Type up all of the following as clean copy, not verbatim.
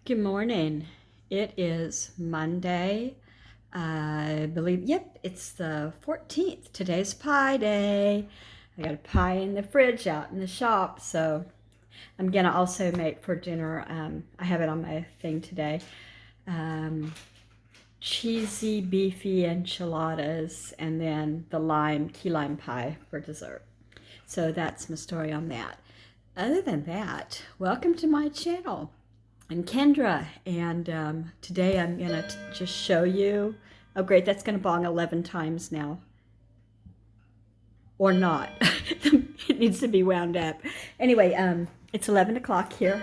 Good morning. It is Monday. I believe, yep, it's the 14th. Today's pie day. I got a pie in the fridge out in the shop, so I'm gonna also make for dinner. I have it on my thing today. Cheesy, beefy enchiladas, and then the key lime pie for dessert. So that's my story on that. Other than that, welcome to my channel. I'm Kendra, and today I'm gonna just show you. Oh great, that's gonna bong 11 times now. Or not. It needs to be wound up. Anyway, it's 11 o'clock here.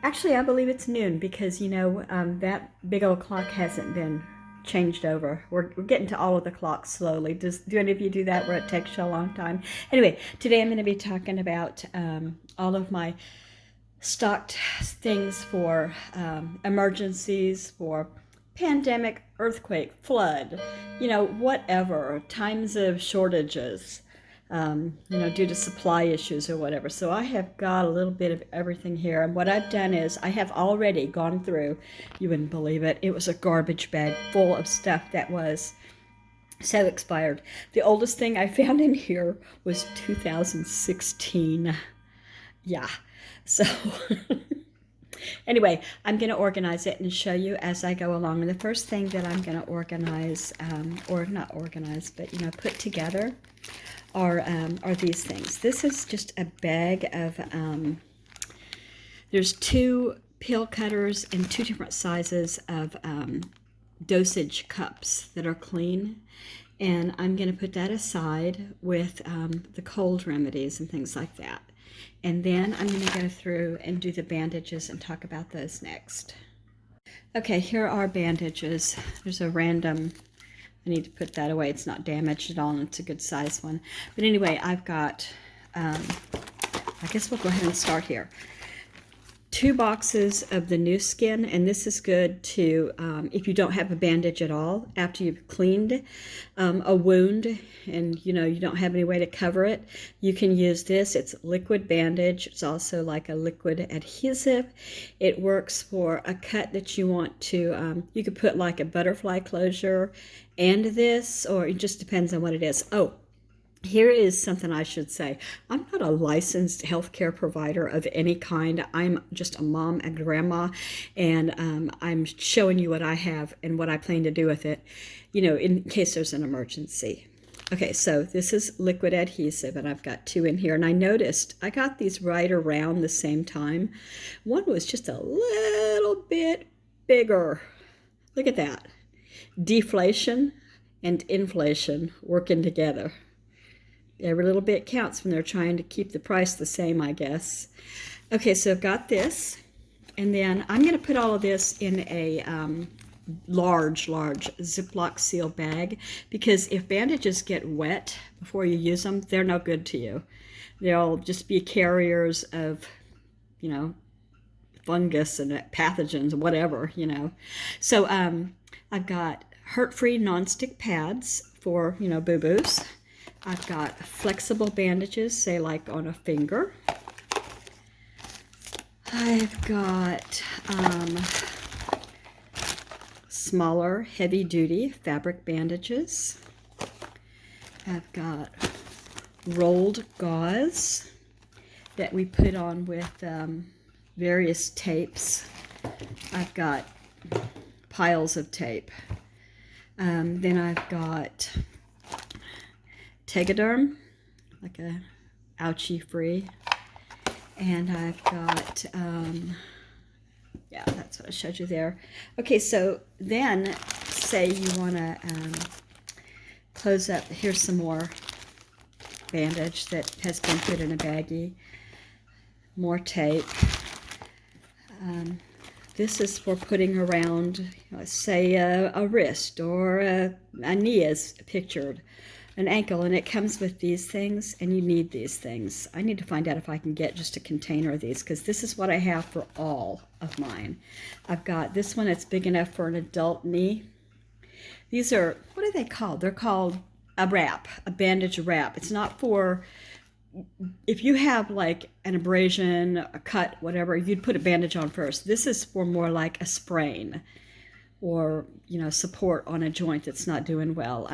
Actually, I believe it's noon because, you know, that big old clock hasn't been changed over. We're getting to all of the clocks slowly. Do any of you do that where it takes you a long time? Anyway, today I'm going to be talking about all of my stocked things for emergencies, for pandemic, earthquake, flood, you know, whatever, times of shortages, you know, due to supply issues or whatever. So I have got a little bit of everything here. And what I've done is I have already gone through, you wouldn't believe it, it was a garbage bag full of stuff that was so expired. The oldest thing I found in here was 2016. Yeah. So anyway, I'm going to organize it and show you as I go along. And the first thing that I'm going to organize, or not organize, but, you know, put together are these things. This is just a bag of, there's 2 pill cutters and 2 different sizes of dosage cups that are clean. And I'm going to put that aside with the cold remedies and things like that. And then I'm going to go through and do the bandages and talk about those next. Okay, here are bandages. There's a random, I need to put that away. It's not damaged at all, and it's a good size one. But anyway, I've got, I guess we'll go ahead and start here. 2 boxes of the new skin, and this is good to, if you don't have a bandage at all, after you've cleaned a wound and, you know, you don't have any way to cover it, you can use this. It's liquid bandage. It's also like a liquid adhesive. It works for a cut that you want to, you could put like a butterfly closure and this, or it just depends on what it is. Oh, here is something I should say. I'm not a licensed healthcare provider of any kind. I'm just a mom and grandma, and I'm showing you what I have and what I plan to do with it, you know, in case there's an emergency. Okay, so this is liquid adhesive, and I've got 2 in here. And I noticed I got these right around the same time. One was just a little bit bigger. Look at that. Deflation and inflation working together. Every little bit counts when they're trying to keep the price the same, I guess. Okay, so I've got this, and then I'm going to put all of this in a large Ziploc seal bag, because if bandages get wet before you use them, they're no good to you. They'll just be carriers of, you know, fungus and pathogens, whatever, you know. So I've got hurt-free nonstick pads for, you know, boo-boos. I've got flexible bandages, say like on a finger. I've got smaller, heavy-duty fabric bandages. I've got rolled gauze that we put on with various tapes. I've got piles of tape. Then I've got Tegaderm, like a ouchie free, and I've got, yeah, that's what I showed you there. Okay, so then say you want to close up, here's some more bandage that has been put in a baggie, more tape. This is for putting around, you know, say a wrist or a knee is pictured, an ankle, and it comes with these things, and you need these things. I need to find out if I can get just a container of these, because this is what I have for all of mine. I've got this one that's big enough for an adult knee. These are, what are they called? They're called a wrap, a bandage wrap. It's not for if you have like an abrasion, a cut, whatever, you'd put a bandage on first. This is for more like a sprain or, support on a joint that's not doing well.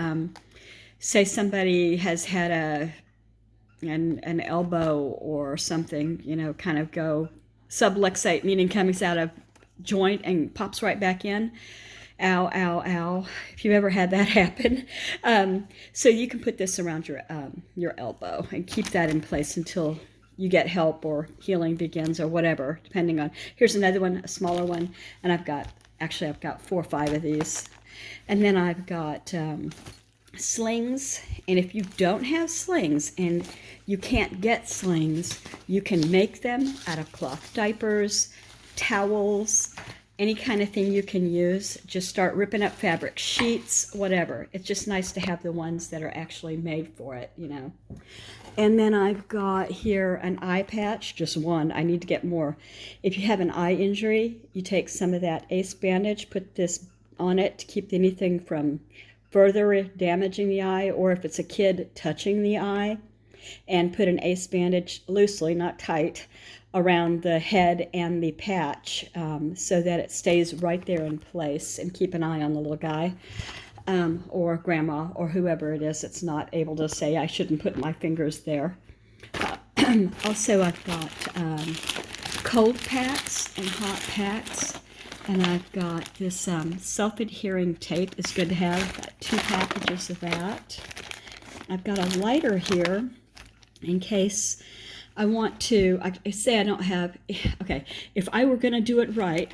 Say somebody has had an elbow or something, kind of go subluxate, meaning comes out of joint and pops right back in. Ow, ow, ow. If you've ever had that happen. So you can put this around your elbow and keep that in place until you get help or healing begins or whatever, depending on. Here's another one, a smaller one, and I've got 4 or 5 of these. And then I've got slings, and if you don't have slings and you can't get slings, you can make them out of cloth diapers, towels, any kind of thing you can use. Just start ripping up fabric, sheets, whatever. It's just nice to have the ones that are actually made for it, And then I've got here an eye patch, just one. I need to get more. If you have an eye injury, you take some of that Ace bandage, put this on it to keep anything from further damaging the eye, or if it's a kid touching the eye, and put an Ace bandage loosely, not tight, around the head and the patch so that it stays right there in place, and keep an eye on the little guy or grandma or whoever it is that's not able to say, I shouldn't put my fingers there. Also, I've got cold packs and hot packs. And I've got this self-adhering tape. It's good to have. Got 2 packages of that. I've got a lighter here in case I want to. I say I don't have. Okay, if I were going to do it right,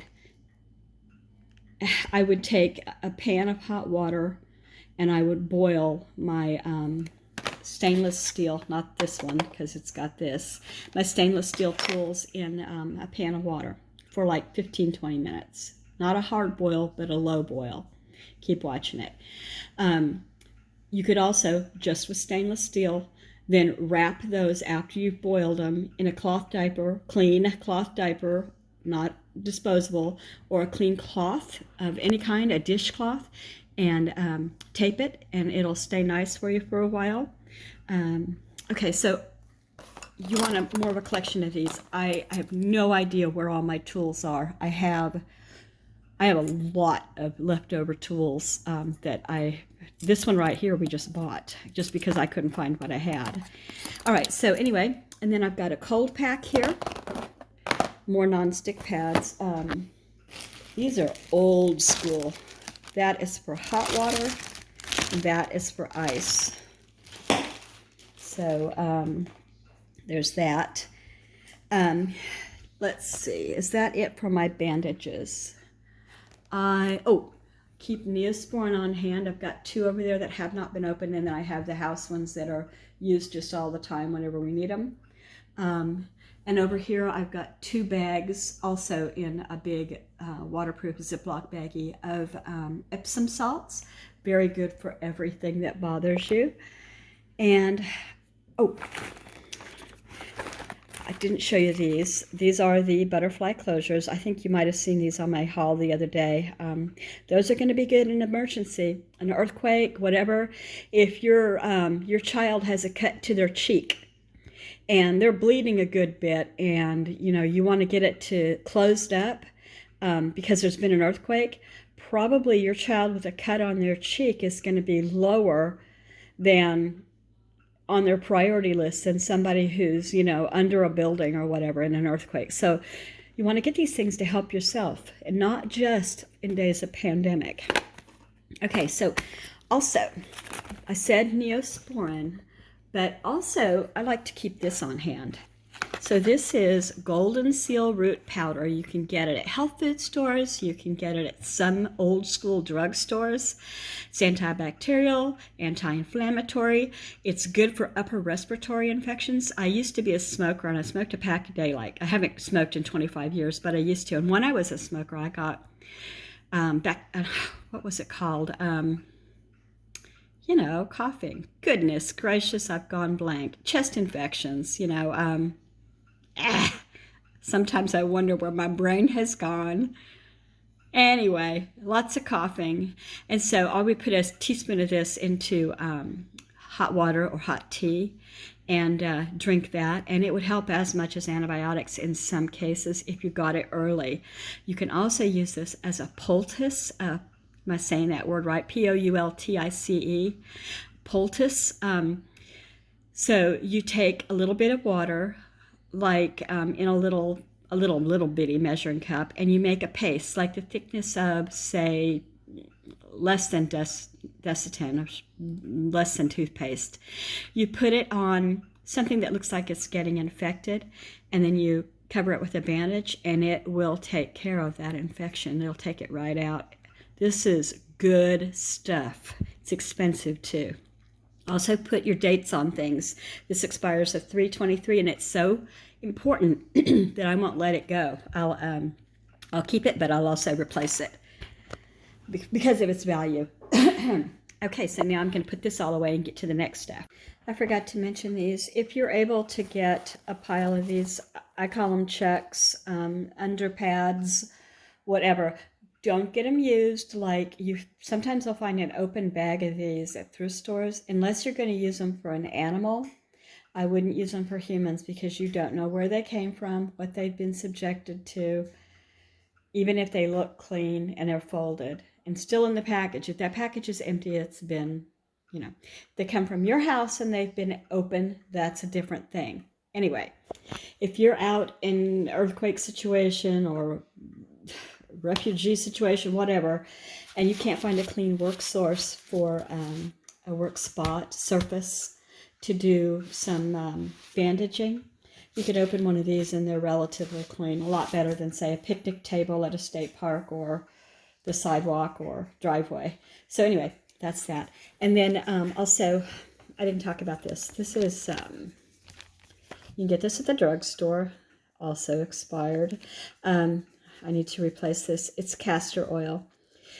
I would take a pan of hot water and I would boil my stainless steel, not this one because it's got this, my stainless steel tools in a pan of water for like 15-20 minutes. Not a hard boil, but a low boil. Keep watching it. You could also, just with stainless steel, then wrap those after you've boiled them in a cloth diaper, clean cloth diaper, not disposable, or a clean cloth of any kind, a dishcloth, and tape it, and it'll stay nice for you for a while. Okay, so you want more of a collection of these. I have no idea where all my tools are. I have a lot of leftover tools this one right here we just bought just because I couldn't find what I had. All right, so anyway, and then I've got a cold pack here, more non-stick pads. These are old school. That is for hot water, and that is for ice. So there's that. Let's see, is that it for my bandages? Keep Neosporin on hand. I've got 2 over there that have not been opened, and then I have the house ones that are used just all the time whenever we need them. And over here I've got 2 bags, also in a big waterproof Ziploc baggie of Epsom salts. Very good for everything that bothers you. And I didn't show you these. These are the butterfly closures. I think you might have seen these on my haul the other day. Those are going to be good in an emergency, an earthquake, whatever. If your child has a cut to their cheek and they're bleeding a good bit, and you want to get it to closed up because there's been an earthquake, probably your child with a cut on their cheek is going to be lower than on their priority list than somebody who's, under a building or whatever in an earthquake. So you want to get these things to help yourself, and not just in days of pandemic. Okay, so also, I said Neosporin, but also I like to keep this on hand. So this is Goldenseal root powder. You can get it at health food stores. You can get it at some old school drug stores. It's antibacterial, anti-inflammatory. It's good for upper respiratory infections. I used to be a smoker, and I smoked a pack a day. I haven't smoked in 25 years, but I used to. And when I was a smoker, I got what was it called? Coughing. Goodness gracious, I've gone blank. Chest infections, Sometimes I wonder where my brain has gone. Anyway, lots of coughing. And so I would put a teaspoon of this into hot water or hot tea, and drink that, and it would help as much as antibiotics in some cases if you got it early. You can also use this as a poultice. Am I saying that word right? Poultice. Poultice. So you take a little bit of water, like in a little bitty measuring cup, and you make a paste like the thickness of, say, less than Desitin, or less than toothpaste. You put it on something that looks like it's getting infected, and then you cover it with a bandage, and it will take care of that infection. It'll take it right out. This is good stuff. It's expensive too. Also, put your dates on things. This expires at 3/23, and it's so important that I won't let it go. I'll keep it, but I'll also replace it because of its value. Okay, so now I'm going to put this all away and get to the next step. I forgot to mention these. If you're able to get a pile of these, I call them chucks, under pads, whatever. Don't get them used. Like sometimes I'll find an open bag of these at thrift stores. Unless you're going to use them for an animal, I wouldn't use them for humans, because you don't know where they came from, what they've been subjected to, even if they look clean and they're folded and still in the package. If that package is empty, it's been, they come from your house and they've been open, that's a different thing. Anyway, if you're out in an earthquake situation or refugee situation, whatever, and you can't find a clean work source for a work spot, surface, to do some bandaging, you could open one of these and they're relatively clean. A lot better than, say, a picnic table at a state park or the sidewalk or driveway. So anyway, that's that. And then also, I didn't talk about this. This is, you can get this at the drugstore, also expired. I need to replace this. It's castor oil.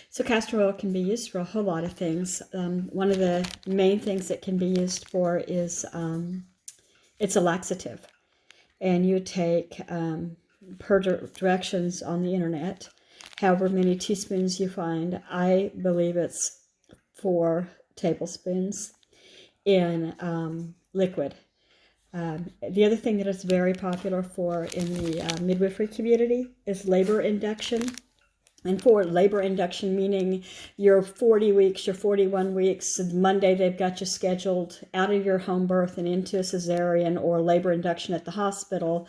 So castor oil can be used for a whole lot of things. One of the main things it can be used for is it's a laxative. And you take, per directions on the internet, however many teaspoons you find. I believe it's 4 tablespoons in liquid. The other thing that it's very popular for in the midwifery community is labor induction. And for labor induction, meaning your 40 weeks, your 41 weeks, Monday they've got you scheduled out of your home birth and into a cesarean or labor induction at the hospital.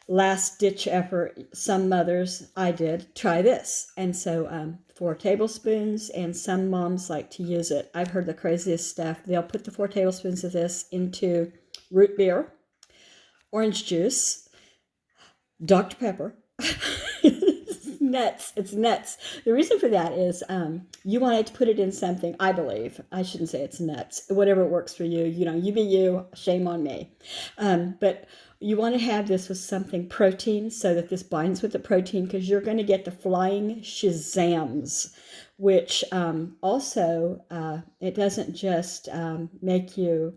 Last ditch effort, some mothers, I did, try this. And so 4 tablespoons, and some moms like to use it. I've heard the craziest stuff. They'll put the 4 tablespoons of this into root beer, orange juice, Dr. Pepper. Nuts. It's nuts. The reason for that is you wanted to put it in something, I believe. I shouldn't say it's nuts. Whatever works for you. You be you. Shame on me. But you want to have this with something protein so that this binds with the protein, because you're going to get the flying shazams, which also it doesn't just make you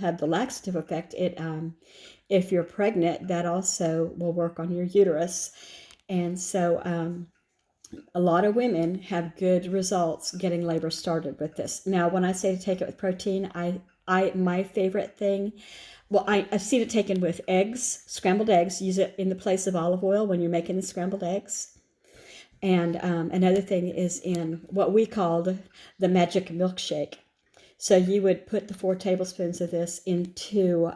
have the laxative effect. If you're pregnant, that also will work on your uterus. And so a lot of women have good results getting labor started with this. Now, when I say to take it with protein, my favorite thing, well, I've seen it taken with eggs, scrambled eggs. Use it in the place of olive oil when you're making the scrambled eggs. And another thing is in what we called the magic milkshake. So you would put the 4 tablespoons of this into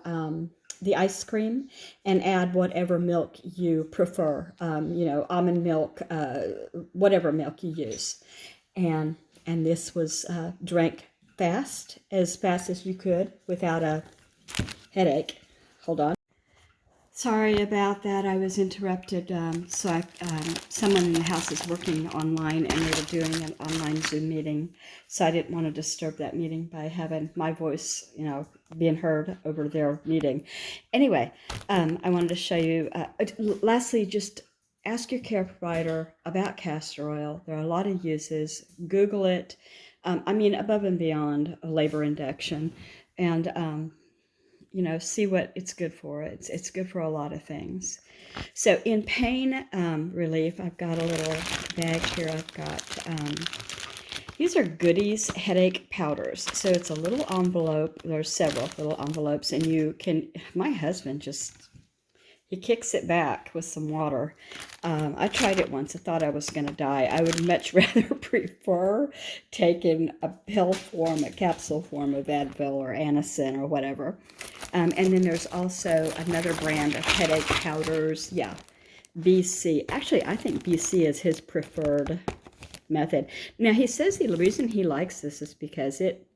the ice cream and add whatever milk you prefer, almond milk, whatever milk you use. And this was drank as fast as you could without a headache. Hold on. Sorry about that. I was interrupted. Someone in the house is working online, and they were doing an online Zoom meeting. So I didn't want to disturb that meeting by having my voice, being heard over their meeting. Anyway, I wanted to show you. Lastly, just ask your care provider about castor oil. There are a lot of uses. Google it. Above and beyond labor induction, and see what it's good for. It's good for a lot of things. So in pain relief, I've got a little bag here. I've got These are Goodies headache powders. So it's a little envelope. There's several little envelopes, and you can, my husband just, he kicks it back with some water. I tried it once. I thought I was going to die. I would much rather prefer taking a pill form, a capsule form of Advil or Anacin or whatever. And then there's also another brand of headache powders. Yeah, BC. Actually, I think BC is his preferred method. Now, he says the reason he likes this is because it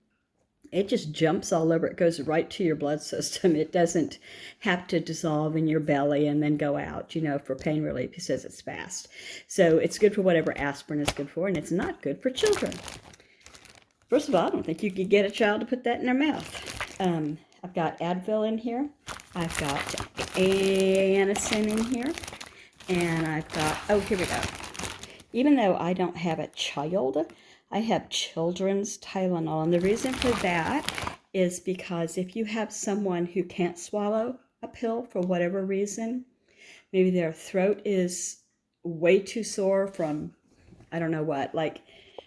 just jumps all over. It goes right to your blood system. It doesn't have to dissolve in your belly and then go out, you know, for pain relief. He says it's fast. So it's good for whatever aspirin is good for, and it's not good for children. First of all, I don't think you could get a child to put that in their mouth. I've got Advil in here. I've got Anacin in here. And I've got, oh, here we go. Even though I don't have a child, I have children's Tylenol. And the reason for that is because if you have someone who can't swallow a pill for whatever reason, maybe their throat is way too sore from, I don't know what, like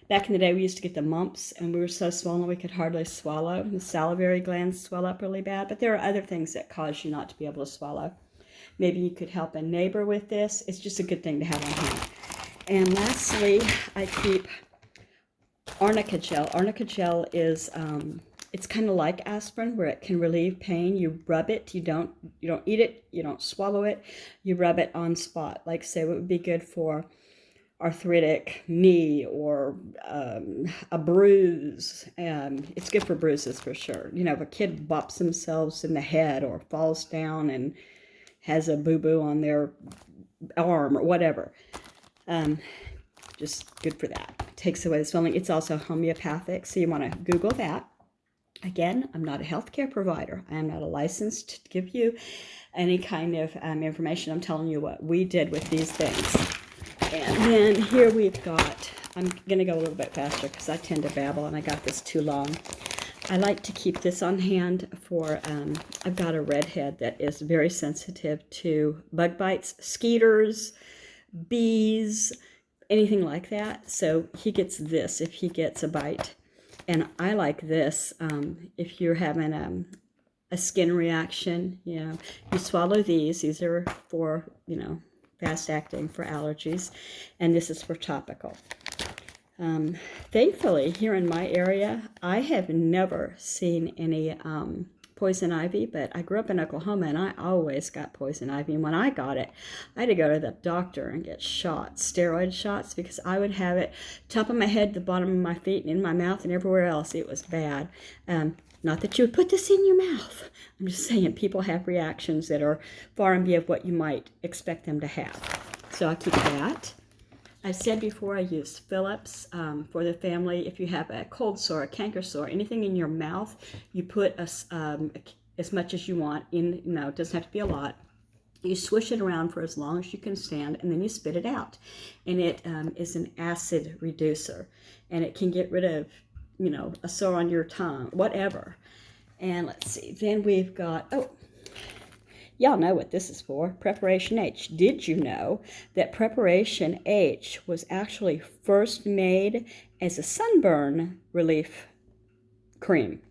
back in the day we used to get the mumps and we were so swollen we could hardly swallow. The salivary glands swell up really bad, but there are other things that cause you not to be able to swallow. Maybe you could help a neighbor with this. It's just a good thing to have on hand. And lastly, I keep Arnica Gel. Arnica Gel is, it's kind of like aspirin where it can relieve pain. You rub it, you don't eat it, you don't swallow it, you rub it on spot. Like say it would be good for arthritic knee or a bruise. It's good for bruises for sure. You know, if a kid bops themselves in the head or falls down and has a boo-boo on their arm or whatever. Just good for that. It takes away the swelling. It's also homeopathic, so you want to Google that. Again, I'm not a healthcare provider. I am not licensed to give you any kind of information. I'm telling you what we did with these things. And then here we've got, I'm going to go a little bit faster because I tend to babble and I got this too long. I like to keep this on hand for, I've got a redhead that is very sensitive to bug bites, skeeters, bees, anything like that. So he gets this if he gets a bite. And I like this if you're having a skin reaction. You know, you swallow these. These are for, you know, fast acting for allergies. And this is for topical. Thankfully, here in my area, I have never seen any poison ivy, but I grew up in Oklahoma and I always got poison ivy. And when I got it, I had to go to the doctor and get shots, steroid shots, because I would have it top of my head, the bottom of my feet, and in my mouth and everywhere else. It was bad. Not that you would put this in your mouth. I'm just saying people have reactions that are far and beyond what you might expect them to have. So I keep that. I've said before I use Phillips for the family. If you have a cold sore, a canker sore, anything in your mouth, you put as much as you want in. You know, it doesn't have to be a lot. You swish it around for as long as you can stand, and then you spit it out. And it is an acid reducer, and it can get rid of, you know, a sore on your tongue, whatever. And let's see. Then we've got, oh, y'all know what this is for, Preparation H. Did you know that Preparation H was actually first made as a sunburn relief cream?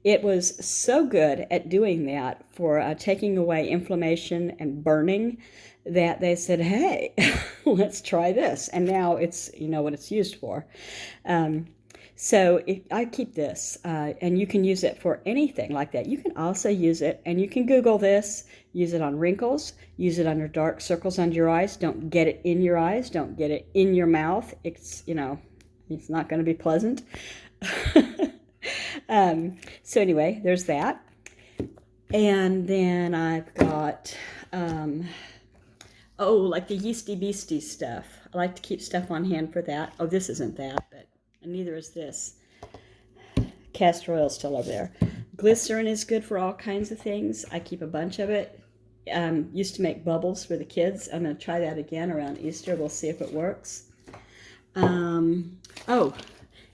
It was so good at doing that for taking away inflammation and burning that they said, hey, let's try this. And now it's, you know what it's used for. So I keep this, and you can use it for anything like that. You can also use it, and you can Google this, use it on wrinkles, use it under dark circles under your eyes. Don't get it in your eyes. Don't get it in your mouth. It's, you know, it's not going to be pleasant. So anyway, there's that. And then I've got, like the yeasty beastie stuff. I like to keep stuff on hand for that. Oh, this isn't that, but and neither is this. Castor oil still over there. Glycerin is good for all kinds of things. I keep a bunch of it. Used to make bubbles for the kids. I'm going to try that again around Easter. We'll see if it works.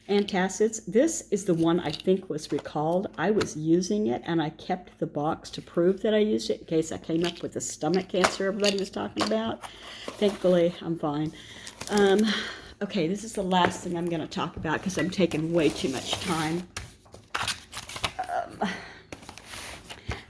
Antacids. This is the one I think was recalled. I was using it, and I kept the box to prove that I used it in case I came up with the stomach cancer everybody was talking about. Thankfully, I'm fine. Okay, this is the last thing I'm going to talk about because I'm taking way too much time.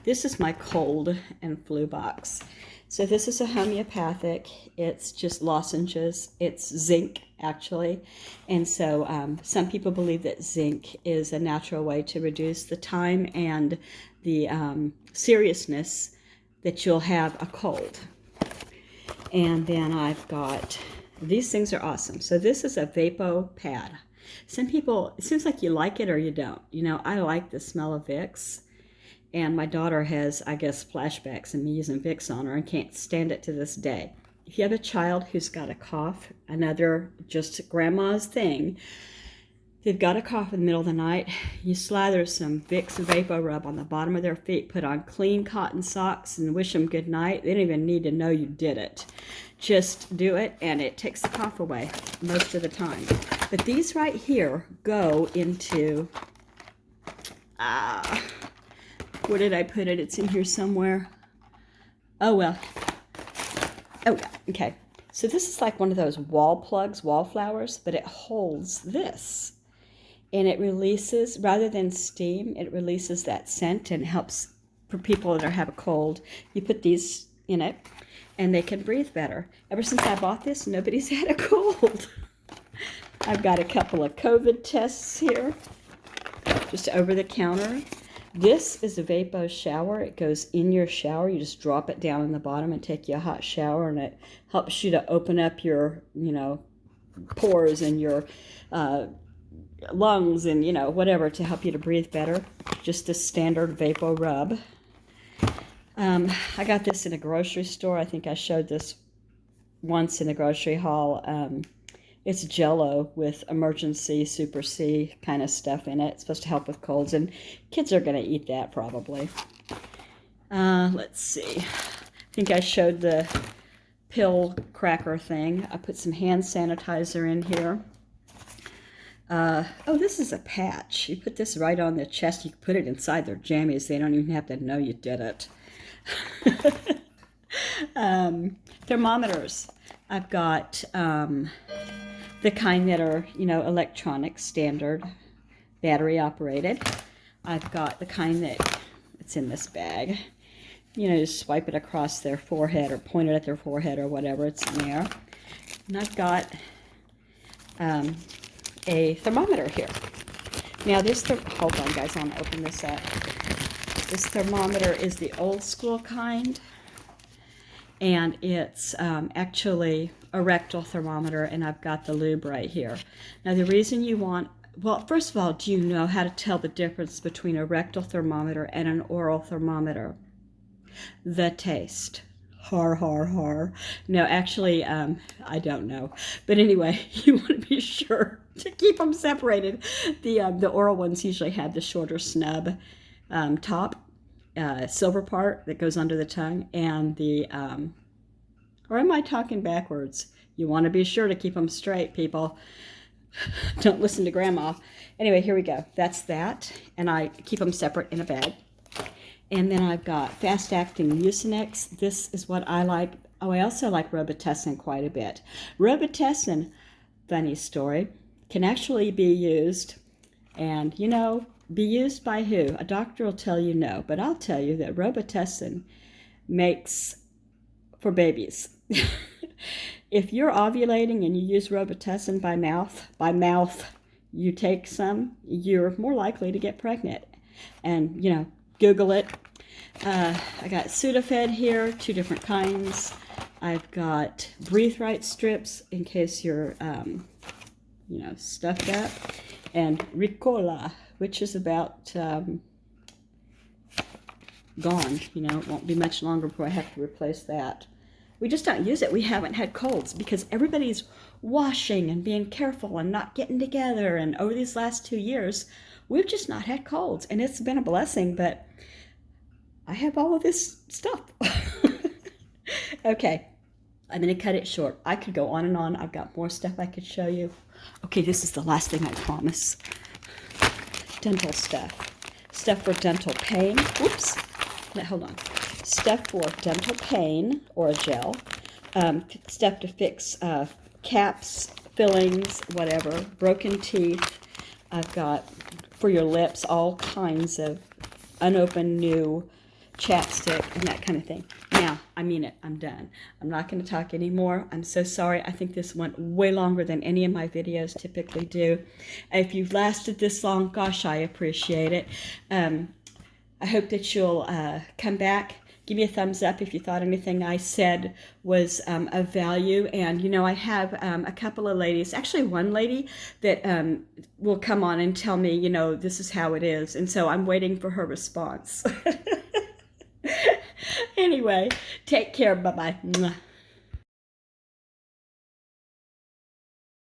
This is my cold and flu box. So this is a homeopathic. It's just lozenges. It's zinc, actually. And so some people believe that zinc is a natural way to reduce the time and the seriousness that you'll have a cold. And then I've got, these things are awesome. So this is a Vapo Pad. Some people, it seems like you like it or you don't. You know, I like the smell of Vicks. And my daughter has, I guess, flashbacks of me using Vicks on her and can't stand it to this day. If you have a child who's got a cough, another just grandma's thing, they've got a cough in the middle of the night, you slather some Vicks Vapo Rub on the bottom of their feet, put on clean cotton socks, and wish them good night. They don't even need to know you did it. Just do it, and it takes the cough away most of the time. But these right here go into... where did I put it? It's in here somewhere. Oh, well. Oh, yeah. Okay. So this is like one of those wall plugs, wallflowers, but it holds this. And it releases, rather than steam, it releases that scent and helps for people that have a cold. You put these in it, and they can breathe better. Ever since I bought this, nobody's had a cold. I've got a couple of COVID tests here, just over the counter. This is a Vapo Shower. It goes in your shower. You just drop it down in the bottom and take you a hot shower, and it helps you to open up your, you know, pores and your lungs and, you know, whatever to help you to breathe better. Just a standard Vapo Rub. I got this in a grocery store. I think I showed this once in a grocery haul. It's Jell-O with emergency Super C kind of stuff in it. It's supposed to help with colds, and kids are going to eat that probably. Let's see. I think I showed the pill cracker thing. I put some hand sanitizer in here. Oh, this is a patch. You put this right on their chest. You put it inside their jammies. They don't even have to know you did it. Thermometers. I've got... the kind that are, you know, electronic, standard, battery operated. I've got the kind that it's in this bag. You know, just swipe it across their forehead or point it at their forehead or whatever, it's in there. And I've got a thermometer here. Now this, hold on guys, I'm gonna open this up. This thermometer is the old school kind. And it's actually a rectal thermometer, and I've got the lube right here. Now the reason you want, well, first of all, do you know how to tell the difference between a rectal thermometer and an oral thermometer? The taste. Har, har, har. No, actually, I don't know. But anyway, you want to be sure to keep them separated. The oral ones usually have the shorter snub top. Silver part that goes under the tongue, and the or am I talking backwards? You want to be sure to keep them straight, people. Don't listen to grandma. Anyway, here we go. That's that, and I keep them separate in a bag. And then I've got fast-acting Mucinex. This is what I like. Oh, I also like Robitussin quite a bit. Robitussin, funny story, can actually be used, and you know, be used by who? A doctor will tell you no, but I'll tell you that Robitussin makes for babies. If you're ovulating and you use Robitussin by mouth, you take some, you're more likely to get pregnant. And, you know, Google it. I got Sudafed here, 2 different kinds. I've got Breathe Right strips in case you're, you know, stuffed up. And Ricola, which is about gone. You know, it won't be much longer before I have to replace that. We just don't use it. We haven't had colds because everybody's washing and being careful and not getting together. And over these last 2 years, we've just not had colds. And it's been a blessing, but I have all of this stuff. Okay, I'm going to cut it short. I could go on and on. I've got more stuff I could show you. Okay, this is the last thing I promise. Dental stuff. Stuff for dental pain. Whoops. No, hold on. Stuff for dental pain or a gel. Stuff to fix caps fillings, whatever, broken teeth. I've got for your lips all kinds of unopened new chapstick and that kind of thing. Now, I mean it. I'm done. I'm not going to talk anymore. I'm so sorry. I think this went way longer than any of my videos typically do. If you've lasted this long, gosh, I appreciate it. I hope that you'll come back. Give me a thumbs up if you thought anything I said was of value. And, you know, I have a couple of ladies, actually one lady that will come on and tell me, you know, this is how it is. And so I'm waiting for her response. Anyway, take care. Bye-bye.